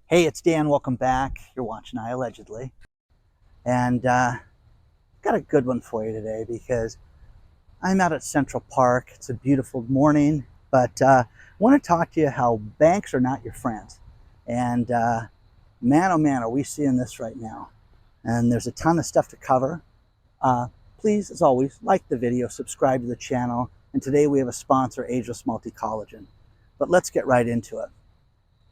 Hey, it's Dan. Welcome back. You're watching iAllegedly. And got a good one for you today because I'm out at Central Park. It's a beautiful morning, but I want to talk to you how banks are not your friends. And man, oh man, are we seeing this right now. And there's a ton of stuff to cover. Please, as always, like the video, subscribe to the channel. And today we have a sponsor, Ageless Multi-Collagen. But let's get right into it.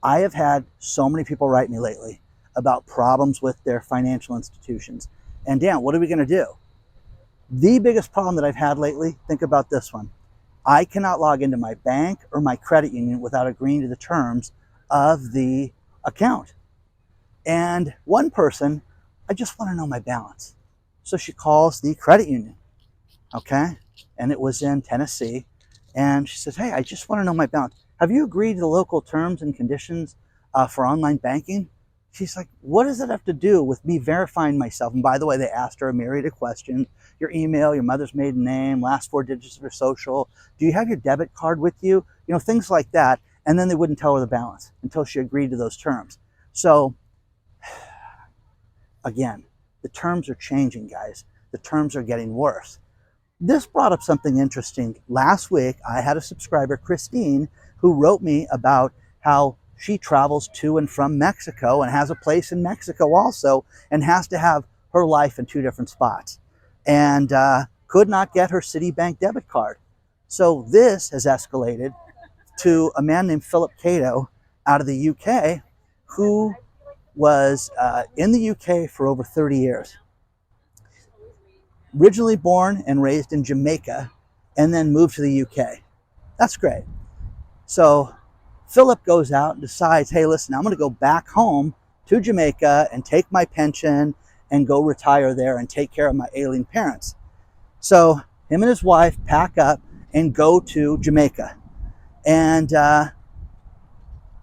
I have had so many people write me lately about problems with their financial institutions. And Dan, what are we going to do? The biggest problem that I've had lately, think about this one. I cannot log into my bank or my credit union without agreeing to the terms of the account. And one person, I just want to know my balance. So she calls the credit union, okay? And it was in Tennessee. And she says, hey, I just want to know my balance. Have you agreed to the local terms and conditions for online banking? She's like, what does it have to do with me verifying myself? And by the way, they asked her a myriad of questions. Your email, your mother's maiden name, last 4 digits of your social. Do you have your debit card with you? You know, things like that. And then they wouldn't tell her the balance until she agreed to those terms. So again, the terms are changing, guys. The terms are getting worse. This brought up something interesting. Last week, I had a subscriber, Christine, who wrote me about how she travels to and from Mexico and has a place in Mexico also and has to have her life in 2 different spots and could not get her Citibank debit card. So this has escalated to a man named Philip Cato out of the UK who was in the UK for over 30 years. Originally born and raised in Jamaica and then moved to the UK. That's great. So Philip goes out and decides, hey, listen, I'm going to go back home to Jamaica and take my pension and go retire there and take care of my ailing parents. So him and his wife pack up and go to Jamaica and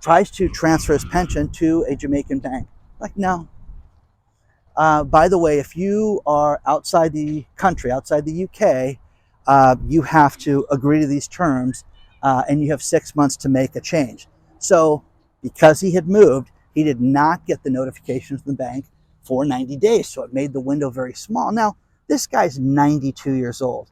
tries to transfer his pension to a Jamaican bank. Like, no. By the way, if you are outside the country, outside the UK, you have to agree to these terms and you have 6 months to make a change. So because he had moved, he did not get the notifications from the bank for 90 days. So it made the window very small. Now, this guy's 92 years old.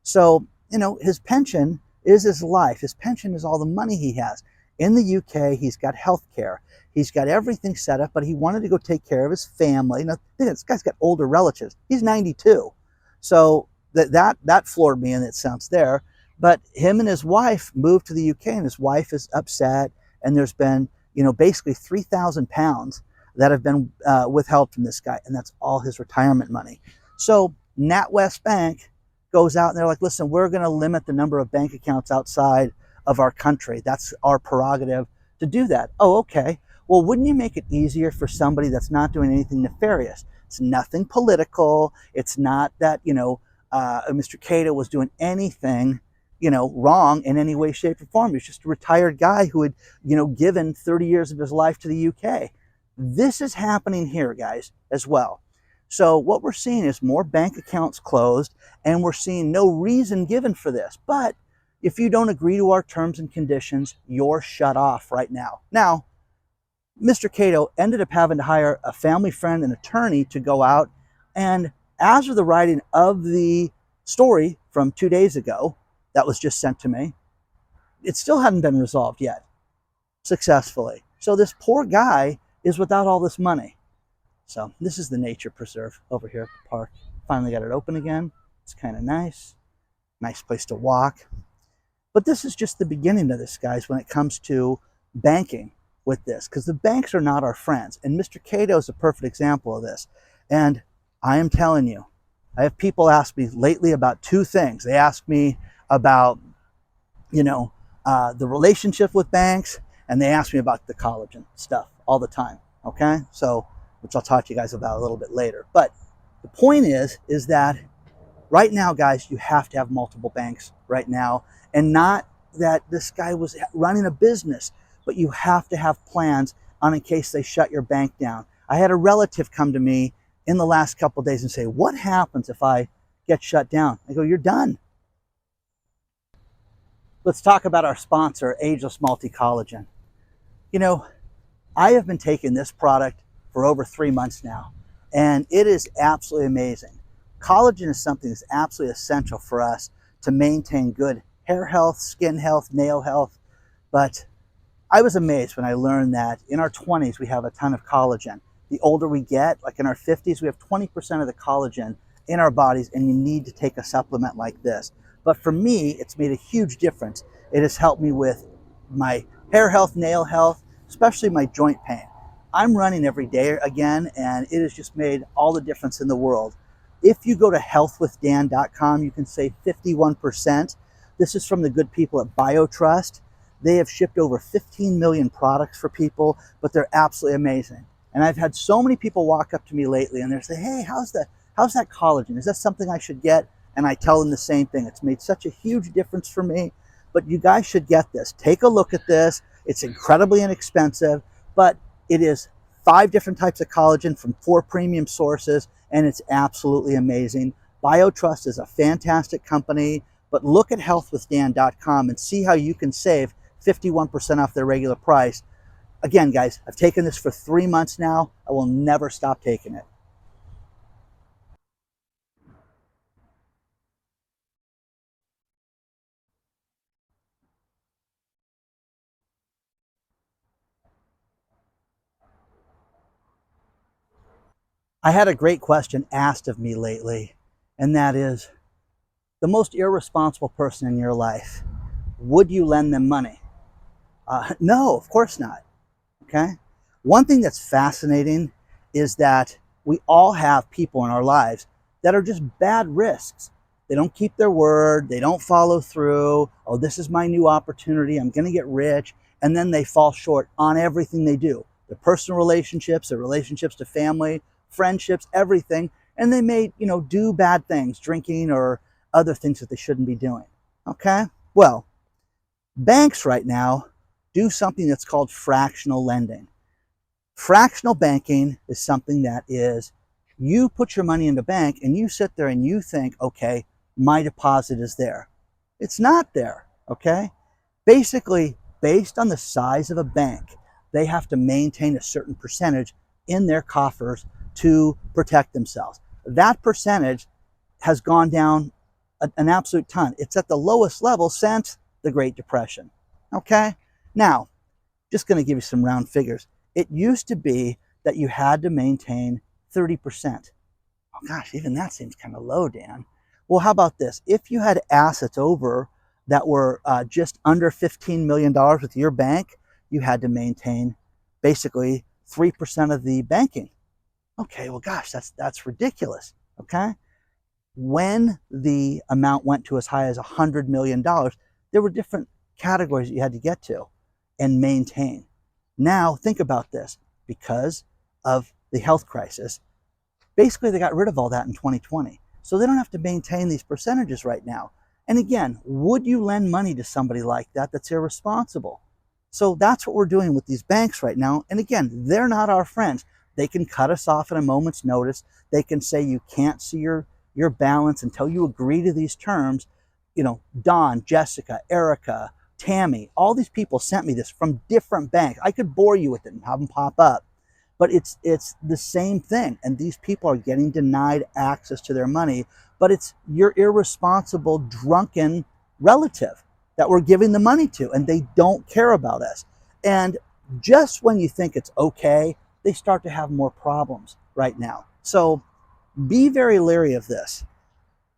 So, you know, his pension is his life. His pension is all the money he has. In the UK, he's got health care. He's got everything set up, but he wanted to go take care of his family. Now, this guy's got older relatives. He's 92. So that floored me in its sense there. But him and his wife moved to the UK, and his wife is upset. And there's been, you know, basically £3,000 that have been withheld from this guy, and that's all his retirement money. So NatWest Bank goes out and they're like, listen, we're going to limit the number of bank accounts outside of our country. That's our prerogative to do that. Oh, okay. Well, wouldn't you make it easier for somebody that's not doing anything nefarious? It's nothing political. It's not that, you know, Mr. Cato was doing anything, you know, wrong in any way, shape, or form. He was just a retired guy who had, you know, given 30 years of his life to the UK. This is happening here, guys, as well. So what we're seeing is more bank accounts closed, and we're seeing no reason given for this. But if you don't agree to our terms and conditions, you're shut off right now. Now, Mr. Cato ended up having to hire a family friend, an attorney, to go out. And as of the writing of the story from 2 days ago, that was just sent to me, it still hadn't been resolved yet successfully. So this poor guy is without all this money. So this is the nature preserve over here at the park. Finally got it open again. It's kind of nice. Nice place to walk. But this is just the beginning of this, guys, when it comes to banking with this, because the banks are not our friends. And Mr. Cato is a perfect example of this. And I am telling you, I have people ask me lately about 2 things. They ask me about, you know, the relationship with banks, and they ask me about the collagen stuff all the time. Okay, so which I'll talk to you guys about a little bit later. But the point is that right now, guys, you have to have multiple banks right now, and not that this guy was running a business, but you have to have plans on in case they shut your bank down. I had a relative come to me in the last couple of days and say, what happens if I get shut down? I go, you're done. Let's talk about our sponsor, Ageless Multi-Collagen. You know, I have been taking this product for over 3 months now, and it is absolutely amazing. Collagen is something that's absolutely essential for us to maintain good hair health, skin health, nail health. But I was amazed when I learned that in our 20s we have a ton of collagen. The older we get, like in our 50s, we have 20% of the collagen in our bodies, and you need to take a supplement like this. But for me, it's made a huge difference. It has helped me with my hair health, nail health, especially my joint pain. I'm running every day again, and it has just made all the difference in the world. If you go to healthwithdan.com, you can save 51%. This is from the good people at BioTrust. They have shipped over 15 million products for people, but they're absolutely amazing. And I've had so many people walk up to me lately and they're saying, hey, how's that collagen? Is that something I should get? And I tell them the same thing. It's made such a huge difference for me, but you guys should get this. Take a look at this. It's incredibly inexpensive, but it is 5 different types of collagen from 4 premium sources, and it's absolutely amazing. BioTrust is a fantastic company, but look at healthwithdan.com and see how you can save 51% off their regular price. Again, guys, I've taken this for 3 months now. I will never stop taking it. I had a great question asked of me lately, and that is, the most irresponsible person in your life, would you lend them money? No, of course not. Okay. One thing that's fascinating is that we all have people in our lives that are just bad risks. They don't keep their word. They don't follow through. Oh, this is my new opportunity. I'm going to get rich. And then they fall short on everything they do. Their personal relationships, their relationships to family, friendships, everything. And they may, do bad things, drinking or other things that they shouldn't be doing. Okay. Well, banks right now do something that's called fractional lending. Fractional banking is something that is, you put your money in the bank and you sit there and you think, okay, my deposit is there. It's not there, okay? Basically, based on the size of a bank, they have to maintain a certain percentage in their coffers to protect themselves. That percentage has gone down an absolute ton. It's at the lowest level since the Great Depression, okay? Now, just going to give you some round figures. It used to be that you had to maintain 30%. Oh gosh, even that seems kind of low, Dan. Well, how about this? If you had assets over that were just under $15 million with your bank, you had to maintain basically 3% of the banking. Okay, well, gosh, that's ridiculous, okay? When the amount went to as high as $100 million, there were different categories that you had to get to and maintain. Now, think about this. Because of the health crisis, basically they got rid of all that in 2020. So they don't have to maintain these percentages right now. And again, would you lend money to somebody like that that's irresponsible? So that's what we're doing with these banks right now. And again, they're not our friends. They can cut us off at a moment's notice. They can say you can't see your balance until you agree to these terms. Don, Jessica, Erica, Tammy, all these people sent me this from different banks. I could bore you with it and have them pop up, but it's the same thing. And these people are getting denied access to their money, but it's your irresponsible, drunken relative that we're giving the money to, and they don't care about us. And just when you think it's okay, they start to have more problems right now. So be very leery of this.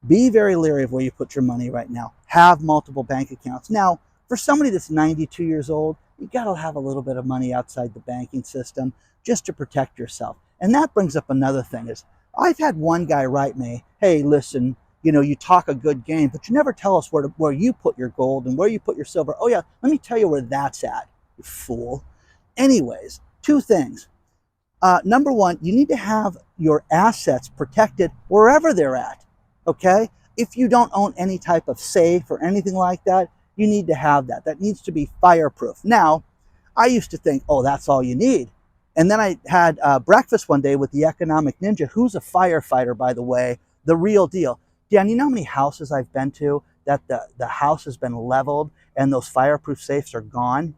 Be very leery of where you put your money right now. Have multiple bank accounts. Now, for somebody that's 92 years old, you got to have a little bit of money outside the banking system just to protect yourself. And that brings up another thing is, I've had one guy write me, hey, listen, you talk a good game, but you never tell us where you put your gold and where you put your silver. Oh yeah, let me tell you where that's at, you fool. Anyways, 2 things. Number 1, you need to have your assets protected wherever they're at, okay? If you don't own any type of safe or anything like that, you need to have that. That needs to be fireproof. Now, I used to think, oh, that's all you need. And then I had breakfast one day with the economic ninja, who's a firefighter, by the way, the real deal. Dan, you know how many houses I've been to that the house has been leveled and those fireproof safes are gone?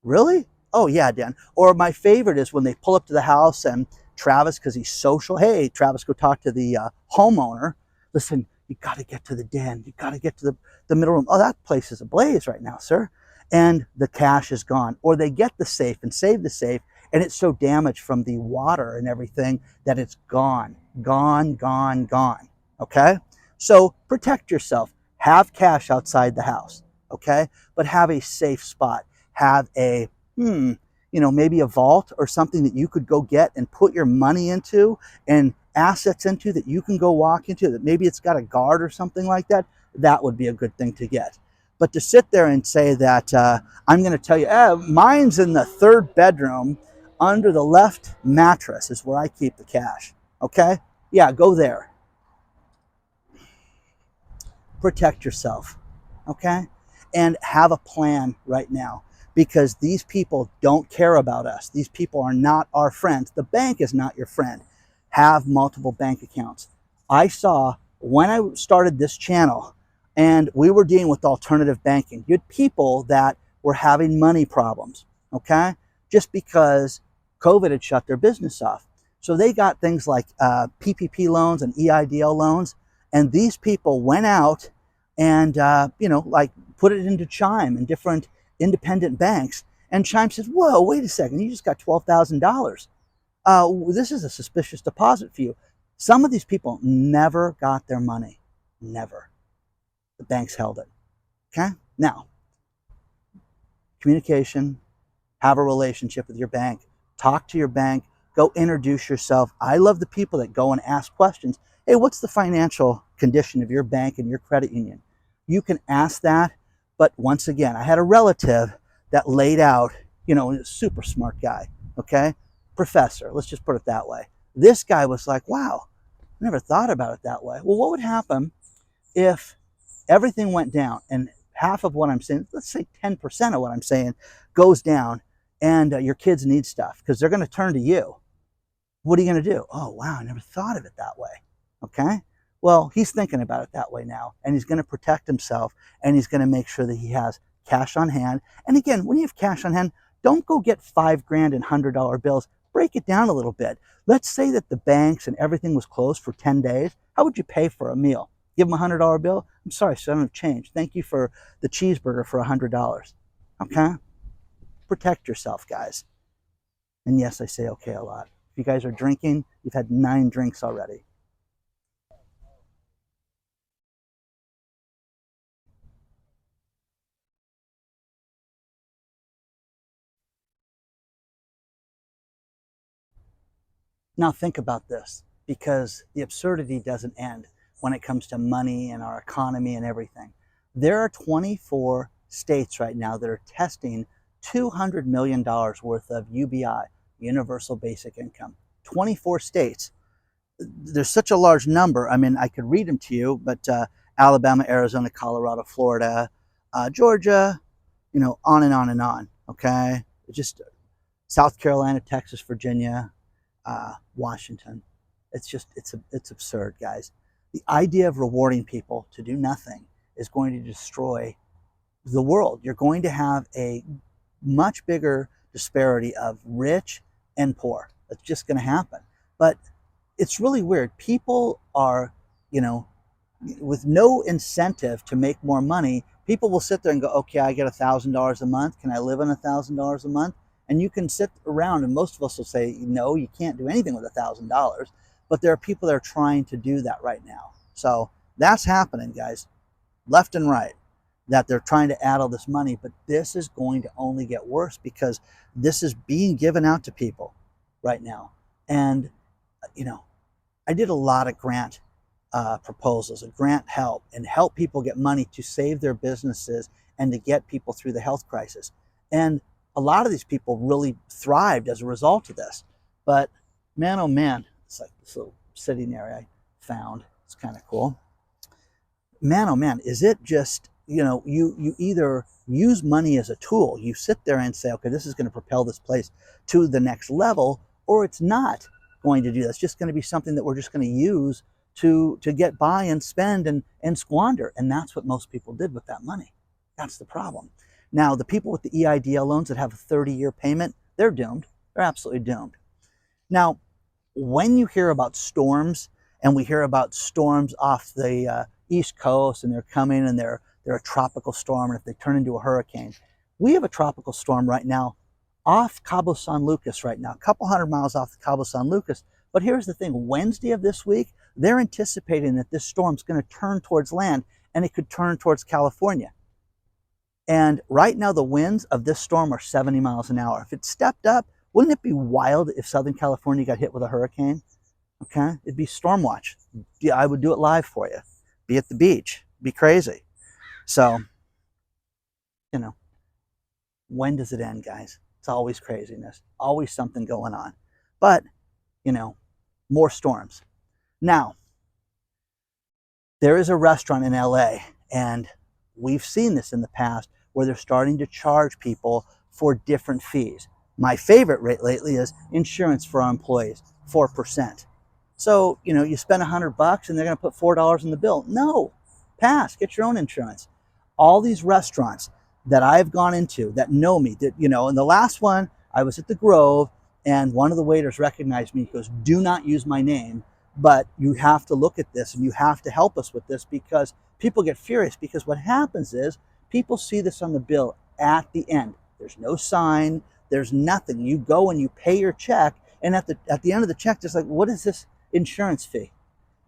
Really? Oh yeah, Dan. Or my favorite is when they pull up to the house and Travis, because he's social, hey, Travis, go talk to the homeowner. Listen, you got to get to the den. You got to get to the middle room. Oh, that place is ablaze right now, sir. And the cash is gone. Or they get the safe and save the safe, and it's so damaged from the water and everything that it's gone, gone, gone, gone. Okay? So protect yourself. Have cash outside the house. Okay? But have a safe spot. Have a, maybe a vault or something that you could go get and put your money into and assets into that you can go walk into, that maybe it's got a guard or something like that. That would be a good thing to get. But to sit there and say that I'm going to tell you, mine's in the third bedroom under the left mattress is where I keep the cash. Okay? Yeah, go there. Protect yourself. Okay? And have a plan right now, because these people don't care about us. These people are not our friends. The bank is not your friend. Have multiple bank accounts. I saw when I started this channel and we were dealing with alternative banking, you had people that were having money problems, okay? Just because COVID had shut their business off. So they got things like PPP loans and EIDL loans. And these people went out and, like put it into Chime and different independent banks. And Chime says, whoa, wait a second, you just got $12,000. This is a suspicious deposit for you. Some of these people never got their money. Never. The banks held it. Okay? Now, communication, have a relationship with your bank. Talk to your bank. Go introduce yourself. I love the people that go and ask questions. Hey, what's the financial condition of your bank and your credit union? You can ask that. But once again, I had a relative that laid out, a super smart guy, okay? Professor, let's just put it that way. This guy was like, wow, I never thought about it that way. Well, what would happen if everything went down and half of what I'm saying, let's say 10% of what I'm saying goes down, and your kids need stuff because they're going to turn to you? What are you going to do? Oh, wow, I never thought of it that way, okay? Well, he's thinking about it that way now, and he's going to protect himself, and he's going to make sure that he has cash on hand. And again, when you have cash on hand, don't go get $5,000 in $100 bills. Break it down a little bit. Let's say that the banks and everything was closed for 10 days. How would you pay for a meal? Give them a $100 bill? I'm sorry, so I don't have change. Thank you for the cheeseburger for $100. Okay? Protect yourself, guys. And yes, I say okay a lot. If you guys are drinking, you've had 9 drinks already. Now think about this, because the absurdity doesn't end when it comes to money and our economy and everything. There are 24 states right now that are testing $200 million worth of UBI, Universal Basic Income. 24 states. There's such a large number. I mean, I could read them to you, but Alabama, Arizona, Colorado, Florida, Georgia, on and on and on. Okay, just South Carolina, Texas, Virginia, Washington. It's absurd, guys. The idea of rewarding people to do nothing is going to destroy the world. You're going to have a much bigger disparity of rich and poor. That's just going to happen. But it's really weird. People are, with no incentive to make more money, people will sit there and go, okay, I get $1,000 a month. Can I live on $1,000 a month? And you can sit around, and most of us will say, no, you can't do anything with $1,000. But there are people that are trying to do that right now. So that's happening, guys, left and right, that they're trying to add all this money. But this is going to only get worse, because this is being given out to people right now. And, I did a lot of grant proposals, a grant help, and help people get money to save their businesses and to get people through the health crisis. And a lot of these people really thrived as a result of this. But man, oh man, it's like this little sitting area I found. It's kind of cool. Man, oh man, is it just, you either use money as a tool. You sit there and say, okay, this is going to propel this place to the next level, or it's not going to do that. It's just going to be something that we're just going to use to get by and spend and squander. And that's what most people did with that money. That's the problem. Now, the people with the EIDL loans that have a 30-year payment, they're doomed. They're absolutely doomed. Now, when you hear about storms, and we hear about storms off the East Coast, and they're coming, and they're a tropical storm, and if they turn into a hurricane, we have a tropical storm right now off Cabo San Lucas right now, a couple hundred miles off Cabo San Lucas. But here's the thing, Wednesday of this week, they're anticipating that this storm's going to turn towards land, and it could turn towards California. And right now, the winds of this storm are 70 miles an hour. If it stepped up, wouldn't it be wild if Southern California got hit with a hurricane? Okay, it'd be storm watch. Yeah, I would do it live for you. Be at the beach. Be crazy. So, you know, when does it end, guys? It's always craziness. Always something going on. But, you know, more storms. Now, there is a restaurant in LA, and we've seen this in the past, where they're starting to charge people for different fees. My favorite rate lately is insurance for our employees, 4%. So, you know, you spend $100 and they're going to put $4 in the bill. No, pass, get your own insurance. All these restaurants that I've gone into that know me, that, you know, and the last one, I was at the Grove, and one of the waiters recognized me. He goes, do not use my name, but you have to look at this and you have to help us with this, because people get furious. Because what happens is people see this on the bill at the end. There's no sign, there's nothing. You go and you pay your check, and at the end of the check, just like, what is this insurance fee?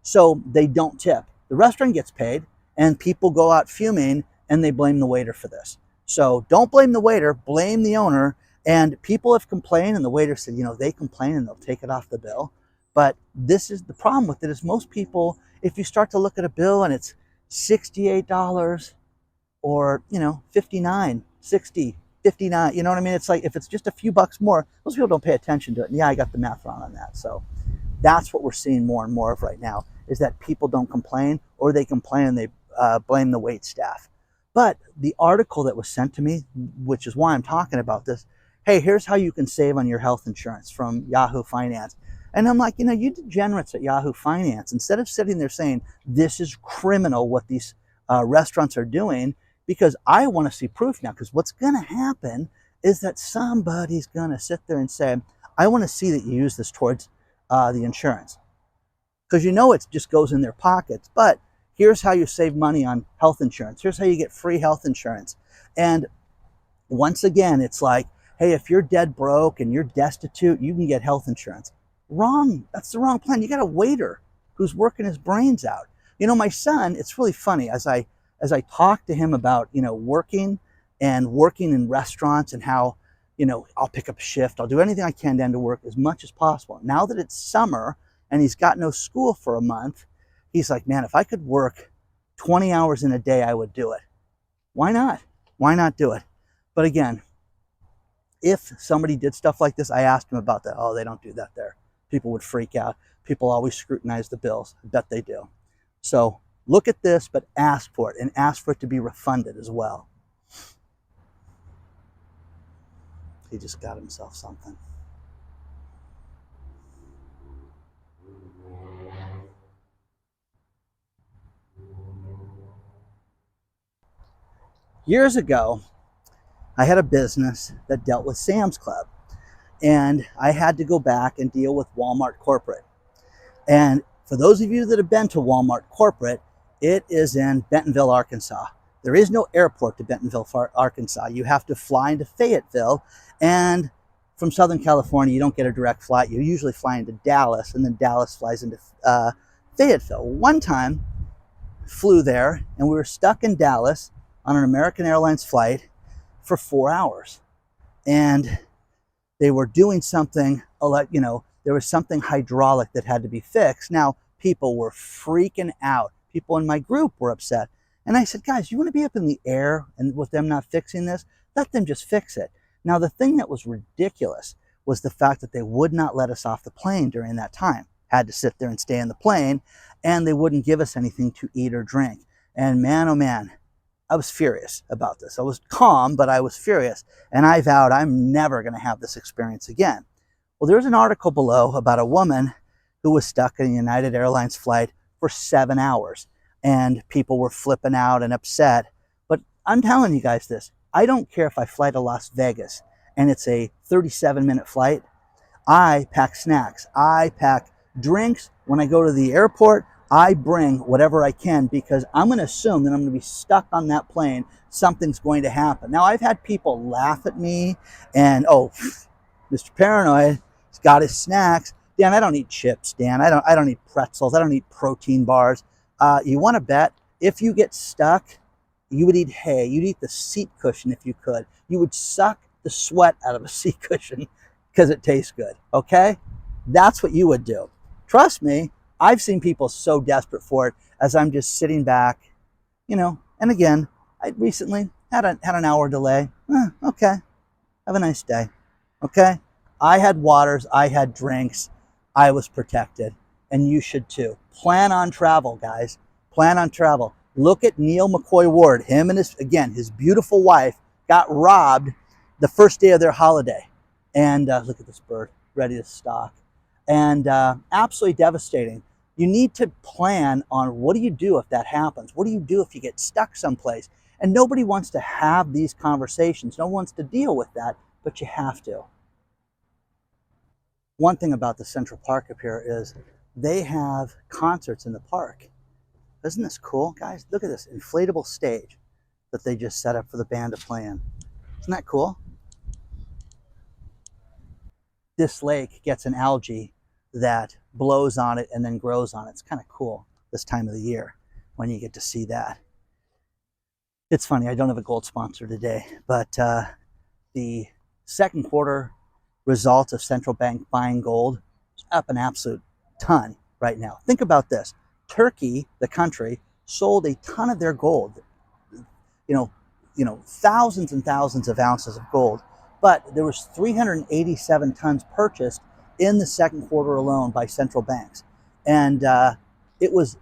So they don't tip. The restaurant gets paid, and people go out fuming, and they blame the waiter for this. So don't blame the waiter, blame the owner. And people have complained, and the waiter said, you know, they complain and they'll take it off the bill. But this is the problem with it, is most people, if you start to look at a bill and it's $68 or, you know, 59, 60, 59, you know what I mean? It's like, if it's just a few bucks more, most people don't pay attention to it. And yeah, I got the math wrong on that. So that's what we're seeing more and more of right now, is that people don't complain, or they complain and they blame the wait staff. But the article that was sent to me, which is why I'm talking about this, hey, here's how you can save on your health insurance from Yahoo Finance. And I'm like, you know, you degenerates at Yahoo Finance, instead of sitting there saying, this is criminal what these restaurants are doing, because I want to see proof now. Because what's going to happen is that somebody's going to sit there and say, I want to see that you use this towards the insurance. Because you know it just goes in their pockets. But here's how you save money on health insurance. Here's how you get free health insurance. And once again, it's like, hey, if you're dead broke and you're destitute, you can get health insurance. Wrong. That's the wrong plan. You got a waiter who's working his brains out. You know, my son, it's really funny, as I talk to him about, you know, working in restaurants, and how, you know, I'll pick up a shift, I'll do anything I can to end to work as much as possible. Now that it's summer and he's got no school for a month, he's like, man, if I could work 20 hours in a day, I would do it. Why not? Why not do it? But again, if somebody did stuff like this, I asked him about that. Oh, they don't do that there. People would freak out. People always scrutinize the bills. I bet they do. So look at this, but ask for it, and ask for it to be refunded as well. He just got himself something. Years ago, I had a business that dealt with Sam's Club, and I had to go back and deal with Walmart corporate. And for those of you that have been to Walmart corporate, it is in Bentonville, Arkansas. There is no airport to Bentonville, Arkansas. You have to fly into Fayetteville, and from Southern California, you don't get a direct flight. You usually fly into Dallas, and then Dallas flies into Fayetteville. One time, flew there, and we were stuck in Dallas on an American Airlines flight for 4 hours. And they were doing something, you know, there was something hydraulic that had to be fixed. Now, people were freaking out. People in my group were upset. And I said, guys, you want to be up in the air and with them not fixing this? Let them just fix it. Now, the thing that was ridiculous was the fact that they would not let us off the plane during that time. Had to sit there and stay in the plane, and they wouldn't give us anything to eat or drink. And man, oh man, I was furious about this. I was calm, but I was furious. And I vowed I'm never going to have this experience again. Well, there's an article below about a woman who was stuck in a United Airlines flight for 7 hours. And people were flipping out and upset. But I'm telling you guys this, I don't care if I fly to Las Vegas and it's a 37-minute flight. I pack snacks. I pack drinks. When I go to the airport, I bring whatever I can because I'm going to assume that I'm going to be stuck on that plane. Something's going to happen. Now, I've had people laugh at me and, oh, Mr. Paranoid, he's got his snacks. Dan, I don't eat chips, Dan. I don't eat pretzels. I don't eat protein bars. You want to bet if you get stuck, you would eat hay. You'd eat the seat cushion if you could. You would suck the sweat out of a seat cushion because it tastes good, okay? That's what you would do. Trust me, I've seen people so desperate for it as I'm just sitting back, you know, and again, I recently had an hour delay. Okay, have a nice day, okay? I had waters, I had drinks, I was protected, and you should too. Plan on travel, guys. Plan on travel. Look at Neil McCoy Ward. Him and his beautiful wife got robbed the first day of their holiday. And look at this bird, ready to stalk. And absolutely devastating. You need to plan on what do you do if that happens? What do you do if you get stuck someplace? And nobody wants to have these conversations. No one wants to deal with that, but you have to. One thing about the Central Park up here is they have concerts in the park. Isn't this cool, guys? Look at this inflatable stage that they just set up for the band to play in. Isn't that cool? This lake gets an algae that blows on it and then grows on it. It's kind of cool this time of the year when you get to see that. It's funny, I don't have a gold sponsor today, but the second quarter results of central bank buying gold is up an absolute ton right now. Think about this. Turkey, the country, sold a ton of their gold, thousands and thousands of ounces of gold, but there was 387 tons purchased in the second quarter alone by central banks. And it was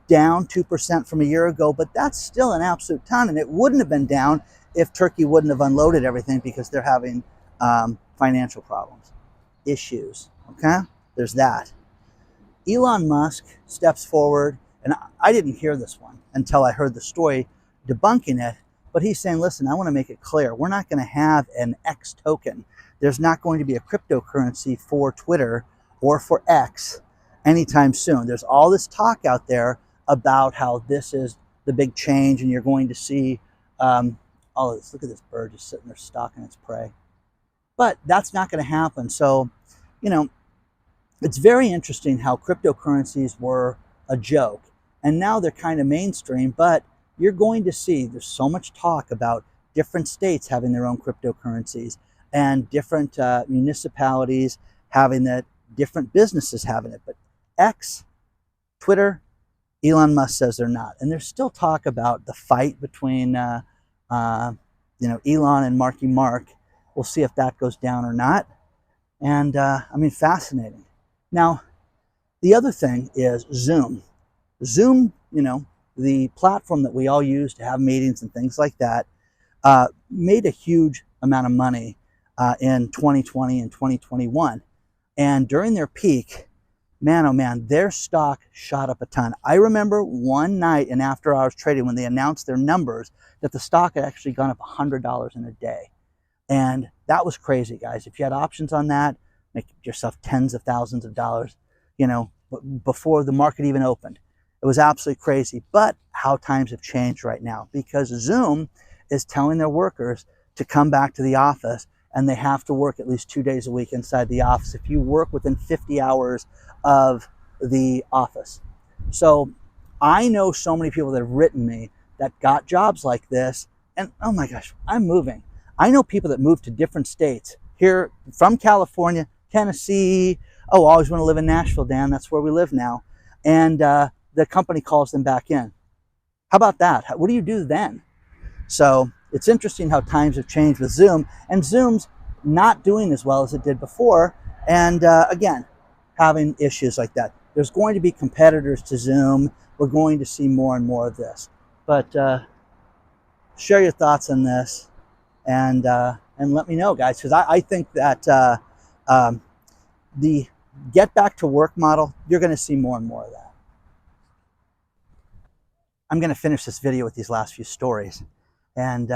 down 2% from a year ago, but that's still an absolute ton. And it wouldn't have been down if Turkey wouldn't have unloaded everything because they're having financial problems, issues, okay? There's that. Elon Musk steps forward, and I didn't hear this one until I heard the story debunking it, but he's saying, listen, I want to make it clear. We're not going to have an X token. There's not going to be a cryptocurrency for Twitter or for X anytime soon. There's all this talk out there about how this is the big change, and you're going to see all of this. Look at this bird just sitting there stalking its prey. But that's not going to happen. So, it's very interesting how cryptocurrencies were a joke, and now they're kind of mainstream, but you're going to see there's so much talk about different states having their own cryptocurrencies and different municipalities having it, different businesses having it. But X, Twitter, Elon Musk says they're not. And there's still talk about the fight between Elon and Marky Mark. We'll see if that goes down or not. And fascinating. Now, the other thing is Zoom. Zoom, the platform that we all use to have meetings and things like that, made a huge amount of money in 2020 and 2021. And during their peak, man, oh man, their stock shot up a ton. I remember one night in after hours trading when they announced their numbers that the stock had actually gone up $100 in a day. And that was crazy, guys. If you had options on that, make yourself tens of thousands of dollars, before the market even opened. It was absolutely crazy. But how times have changed right now, because Zoom is telling their workers to come back to the office, and they have to work at least 2 days a week inside the office if you work within 50 hours of the office. So I know so many people that have written me that got jobs like this, and oh my gosh, I'm moving. I know people that moved to different states here from California, Tennessee. Oh, I always want to live in Nashville, Dan. That's where we live now. And the company calls them back in. How about that? What do you do then? So it's interesting how times have changed with Zoom, and Zoom's not doing as well as it did before. And again, having issues like that. There's going to be competitors to Zoom. We're going to see more and more of this. But share your thoughts on this, and let me know, guys, because I think that the get back to work model, you're going to see more and more of that. I'm going to finish this video with these last few stories. And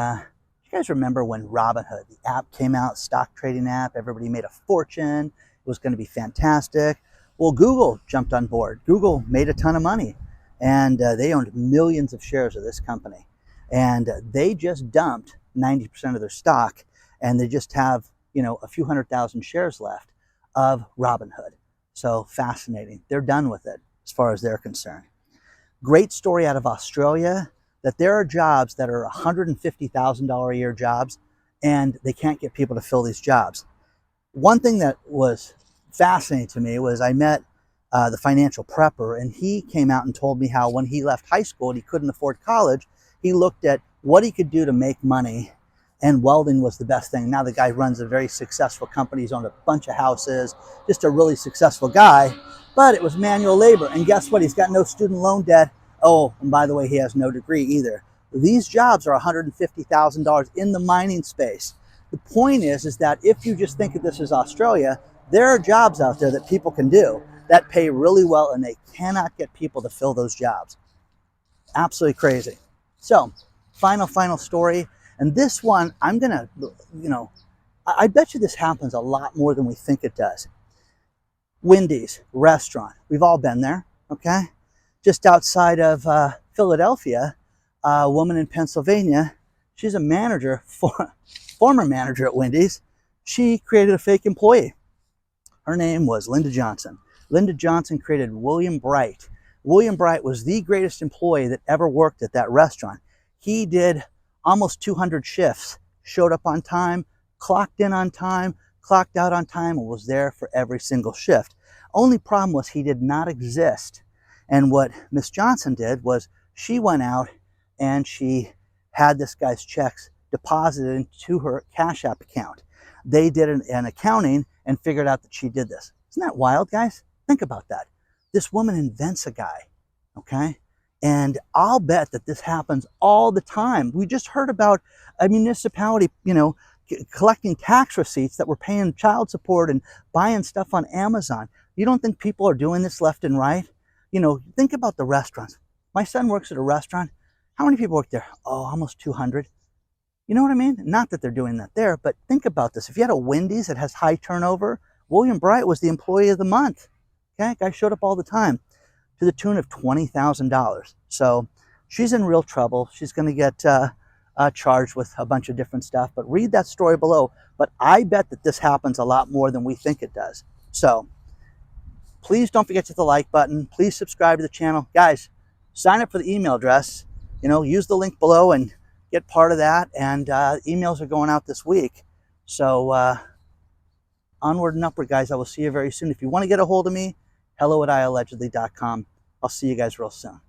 You guys remember when Robinhood, the app came out, stock trading app, everybody made a fortune, it was going to be fantastic. Well, Google jumped on board. Google made a ton of money, and they owned millions of shares of this company. And they just dumped 90% of their stock, and they just have, you know, a few 100,000 shares left of Robinhood. So fascinating. They're done with it as far as they're concerned. Great story out of Australia that there are jobs that are $150,000 a year jobs, and they can't get people to fill these jobs. One thing that was fascinating to me was I met the financial prepper, and he came out and told me how when he left high school and he couldn't afford college, he looked at what he could do to make money, and welding was the best thing. Now the guy runs a very successful company. He's owned a bunch of houses, just a really successful guy, but it was manual labor. And guess what? He's got no student loan debt. Oh, and by the way, he has no degree either. These jobs are $150,000 in the mining space. The point is that if you just think of this as Australia, there are jobs out there that people can do that pay really well, and they cannot get people to fill those jobs. Absolutely crazy. So, final story. And this one, I'm going to, you know, I bet you this happens a lot more than we think it does. Wendy's restaurant. We've all been there, okay? Just outside of Philadelphia, a woman in Pennsylvania, she's a manager, former manager at Wendy's. She created a fake employee. Her name was Linda Johnson. Linda Johnson created William Bright. William Bright was the greatest employee that ever worked at that restaurant. He did almost 200 shifts, showed up on time, clocked in on time, clocked out on time, and was there for every single shift. Only problem was he did not exist. And what Miss Johnson did was she went out and she had this guy's checks deposited into her Cash App account. They did an accounting and figured out that she did this. Isn't that wild, guys? Think about that. This woman invents a guy, okay? And I'll bet that this happens all the time. We just heard about a municipality, you know, collecting tax receipts that were paying child support and buying stuff on Amazon. You don't think people are doing this left and right? You know, think about the restaurants. My son works at a restaurant. How many people work there? Oh, almost 200. You know what I mean? Not that they're doing that there, but think about this. If you had a Wendy's that has high turnover, William Bright was the employee of the month. Okay, guy showed up all the time to the tune of $20,000. So she's in real trouble. She's going to get charged with a bunch of different stuff. But read that story below. But I bet that this happens a lot more than we think it does. So please don't forget to hit the like button. Please subscribe to the channel. Guys, sign up for the email address. You know, use the link below and get part of that. And emails are going out this week. So onward and upward, guys. I will see you very soon. If you want to get a hold of me, hello@iAllegedly.com. I'll see you guys real soon.